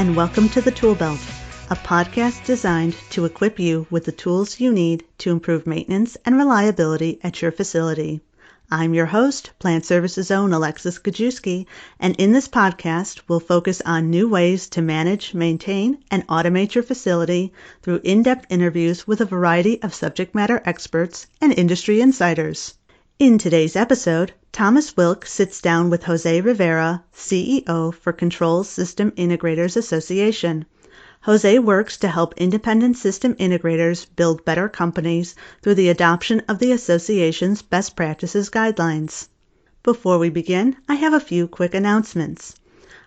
and welcome to the Tool Belt, a podcast designed to equip you with the tools you need to improve maintenance and reliability at your facility. I'm your host, Plant Services own Alexis Gajewski, and in this podcast, we'll focus on new ways to manage, maintain, and automate your facility through in-depth interviews with a variety of subject matter experts and industry insiders. In today's episode, Thomas Wilk sits down with José Rivera, CEO for Control System Integrators Association. José works to help independent system integrators build better companies through the adoption of the association's best practices guidelines. Before we begin, I have a few quick announcements.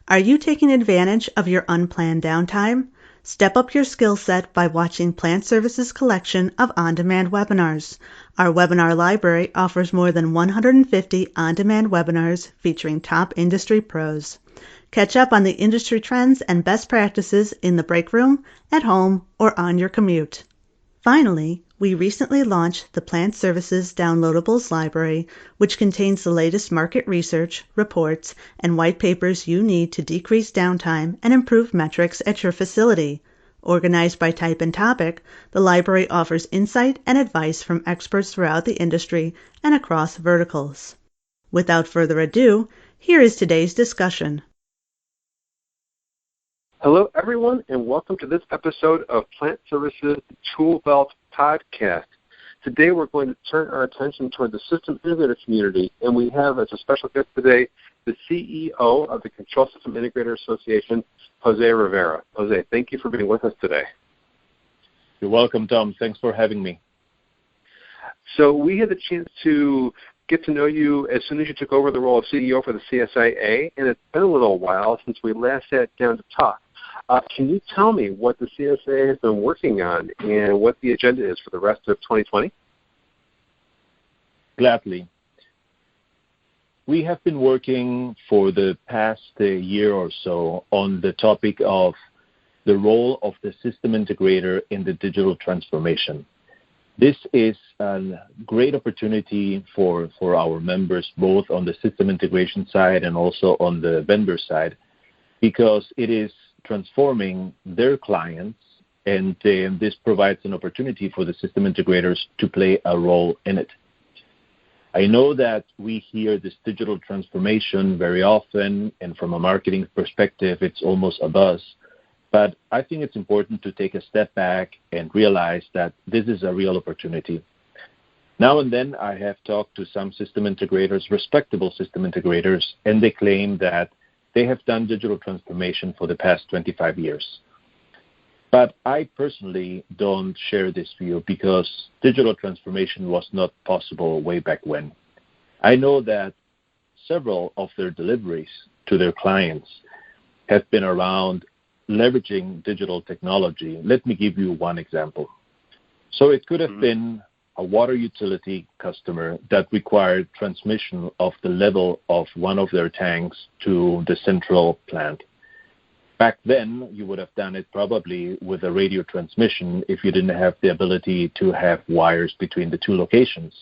Are you taking advantage of your unplanned downtime? Step up your skill set by watching Plant Services' collection of on-demand webinars. Our webinar library offers more than 150 on-demand webinars featuring top industry pros. Catch up on the industry trends and best practices in the break room, at home, or on your commute. Finally, we recently launched the Plant Services Downloadables Library, which contains the latest market research, reports, and white papers you need to decrease downtime and improve metrics at your facility. Organized by type and topic, the library offers insight and advice from experts throughout the industry and across verticals. Without further ado, here is today's discussion. Hello, everyone, and welcome to this episode of Plant Services Tool Belt Podcast. Today, we're going to turn our attention toward the system integrator community, and we have as a special guest today the CEO of the Control System Integrators Association, José Rivera. José, thank you for being with us today. You're welcome, Tom. Thanks for having me. So we had the chance to get to know you as soon as you took over the role of CEO for the CSIA, and it's been a little while since we last sat down to talk. Can you tell me what the CSIA has been working on and what the agenda is for the rest of 2020? Gladly. We have been working for the past year or so on the topic of the role of the system integrator in the digital transformation. This is a great opportunity for our members, both on the system integration side and also on the vendor side, because it is transforming their clients, and this provides an opportunity for the system integrators to play a role in it. I know that we hear this digital transformation very often, and from a marketing perspective, it's almost a buzz. But I think it's important to take a step back and realize that this is a real opportunity. Now and then I have talked to some system integrators, respectable system integrators, and they claim that they have done digital transformation for the past 25 years. But I personally don't share this view because digital transformation was not possible way back when. I know that several of their deliveries to their clients have been around leveraging digital technology. Let me give you one example. So it could have been a water utility customer that required transmission of the level of one of their tanks to the central plant. Back then, you would have done it probably with a radio transmission if you didn't have the ability to have wires between the two locations.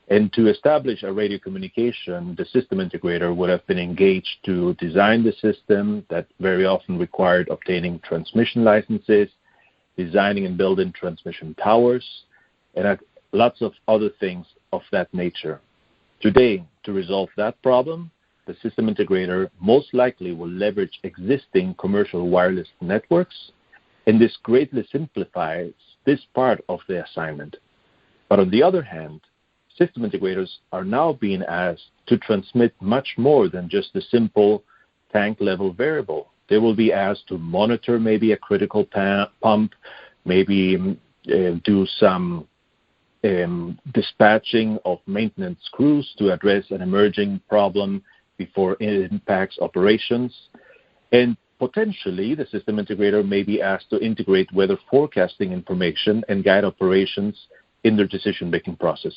And to establish a radio communication, the system integrator would have been engaged to design the system that very often required obtaining transmission licenses, designing and building transmission towers, and lots of other things of that nature. Today, to resolve that problem, the system integrator most likely will leverage existing commercial wireless networks, and this greatly simplifies this part of the assignment. But on the other hand, system integrators are now being asked to transmit much more than just a simple tank level variable. They will be asked to monitor maybe a critical pump, maybe do some dispatching of maintenance crews to address an emerging problem before it impacts operations. And potentially, the system integrator may be asked to integrate weather forecasting information and guide operations in their decision-making process.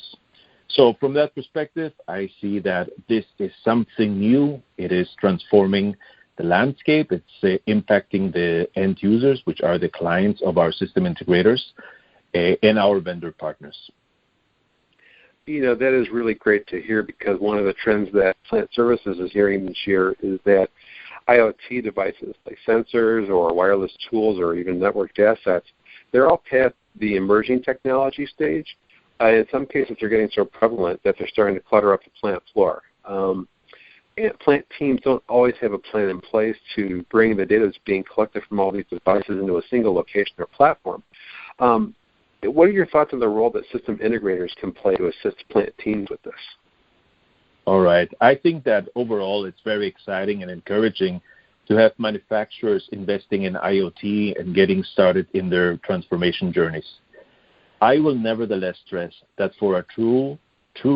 So from that perspective, I see that this is something new. It is transforming the landscape. It's impacting the end users, which are the clients of our system integrators, and our vendor partners. You know, that is really great to hear, because one of the trends that Plant Services is hearing this year is that IoT devices like sensors or wireless tools or even networked assets, they're all past the emerging technology stage. In some cases, they're getting so prevalent that they're starting to clutter up the plant floor. And plant teams don't always have a plan in place to bring the data that's being collected from all these devices into a single location or platform. What are your thoughts on the role that system integrators can play to assist plant teams with this? All right. I think that overall it's very exciting and encouraging to have manufacturers investing in IoT and getting started in their transformation journeys. I will nevertheless stress that for a true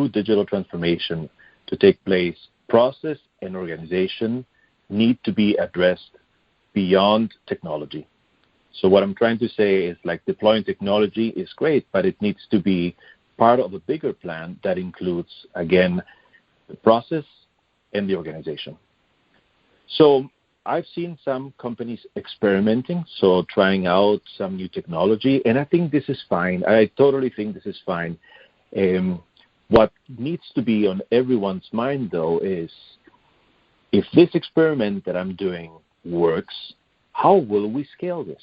digital transformation to take place, process and organization need to be addressed beyond technology. So what I'm trying to say is, like, deploying technology is great, but it needs to be part of a bigger plan that includes, again, the process and the organization. So I've seen some companies experimenting, so trying out some new technology, and I think this is fine. I totally think this is fine. What needs to be on everyone's mind, though, is if this experiment that I'm doing works, how will we scale this?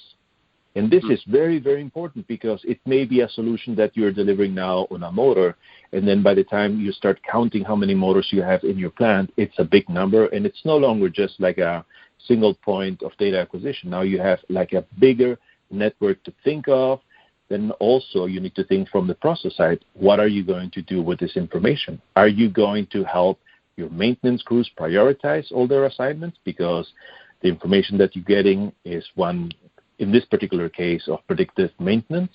And this is very, very important, because it may be a solution that you're delivering now on a motor, and then by the time you start counting how many motors you have in your plant, it's a big number, and it's no longer just like a single point of data acquisition. Now you have like a bigger network to think of. Then also you need to think from the process side, what are you going to do with this information? Are you going to help your maintenance crews prioritize all their assignments? Because the information that you're getting is one, in this particular case, of predictive maintenance.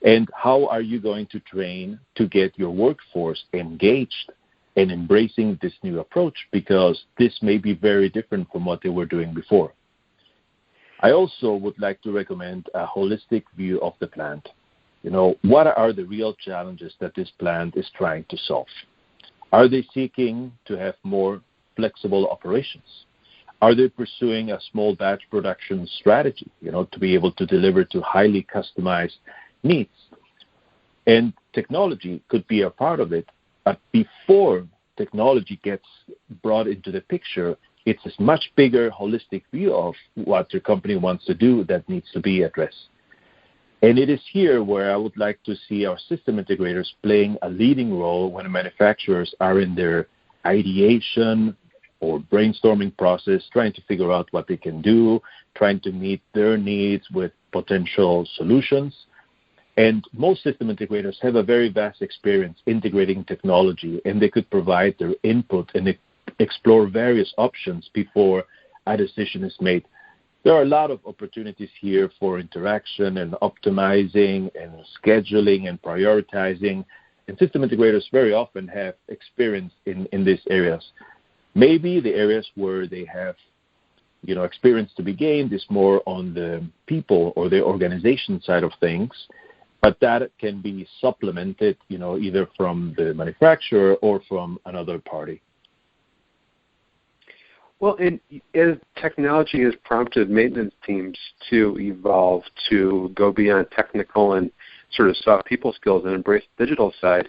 And how are you going to train to get your workforce engaged and embracing this new approach? Because this may be very different from what they were doing before. I also would like to recommend a holistic view of the plant. You know, what are the real challenges that this plant is trying to solve? Are they seeking to have more flexible operations? Are they pursuing a small batch production strategy, to be able to deliver to highly customized needs? And technology could be a part of it, but before technology gets brought into the picture, it's a much bigger holistic view of what your company wants to do that needs to be addressed. And it is here where I would like to see our system integrators playing a leading role when manufacturers are in their ideation or brainstorming process, trying to figure out what they can do, trying to meet their needs with potential solutions. And most system integrators have a very vast experience integrating technology, and they could provide their input and explore various options before a decision is made. There are a lot of opportunities here for interaction and optimizing and scheduling and prioritizing, and system integrators very often have experience in these areas. Maybe the areas where they have experience to be gained is more on the people or the organization side of things, but that can be supplemented either from the manufacturer or from another party. Well, and as technology has prompted maintenance teams to evolve to go beyond technical and sort of soft people skills and embrace the digital side,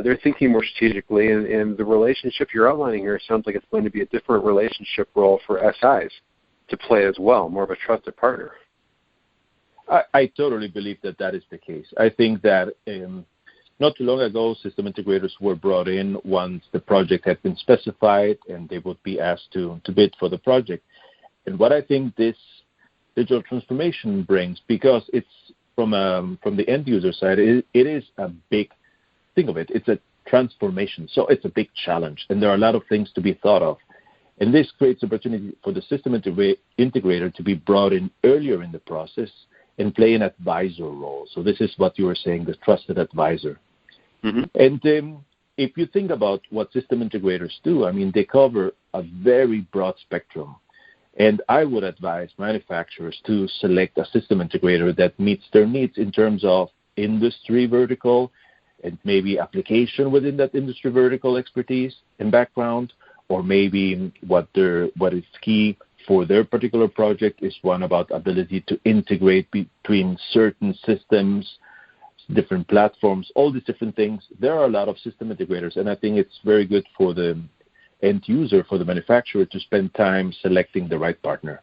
they're thinking more strategically, and the relationship you're outlining here sounds like it's going to be a different relationship role for SIs to play as well, more of a trusted partner. I totally believe that is the case. I think that not too long ago, system integrators were brought in once the project had been specified, and they would be asked to bid for the project. And what I think this digital transformation brings, because it's from the end user side, it is a big thing of it. It's a transformation, so it's a big challenge, and there are a lot of things to be thought of. And this creates opportunity for the system integrator to be brought in earlier in the process and play an advisor role. So this is what you were saying, the trusted advisor. Mm-hmm. And if you think about what system integrators do, they cover a very broad spectrum. And I would advise manufacturers to select a system integrator that meets their needs in terms of industry vertical and maybe application within that industry vertical expertise and background, or maybe what is key for their particular project is one about ability to integrate between certain systems, different platforms, all these different things. There are a lot of system integrators, and I think it's very good for the end user, for the manufacturer, to spend time selecting the right partner.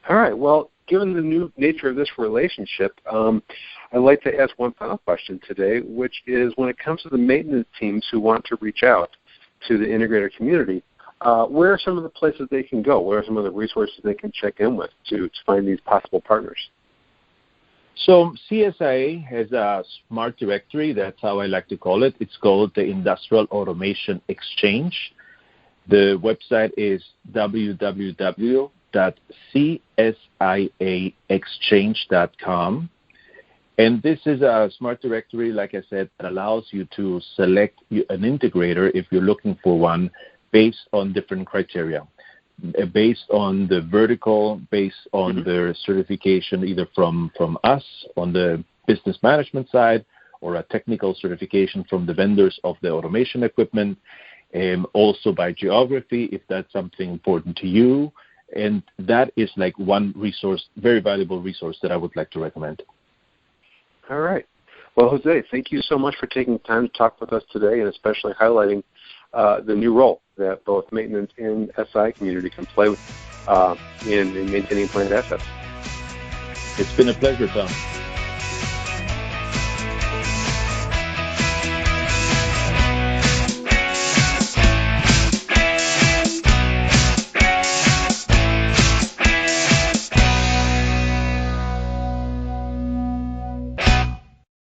All right. Well, given the new nature of this relationship, I'd like to ask one final question today, which is when it comes to the maintenance teams who want to reach out to the integrator community, where are some of the places they can go? Where are some of the resources they can check in with to find these possible partners? So CSIA has a smart directory. That's how I like to call it. It's called the Industrial Automation Exchange. The website is www.csiaexchange.com. And this is a smart directory, like I said, that allows you to select an integrator if you're looking for one based on different criteria, based on the vertical, based on their certification, either from us on the business management side or a technical certification from the vendors of the automation equipment, also by geography, if that's something important to you. And that is like one resource, very valuable resource that I would like to recommend. All right. Well, Jose, thank you so much for taking time to talk with us today, and especially highlighting the new role that both maintenance and SI community can play in maintaining plant assets. It's been a pleasure, Tom.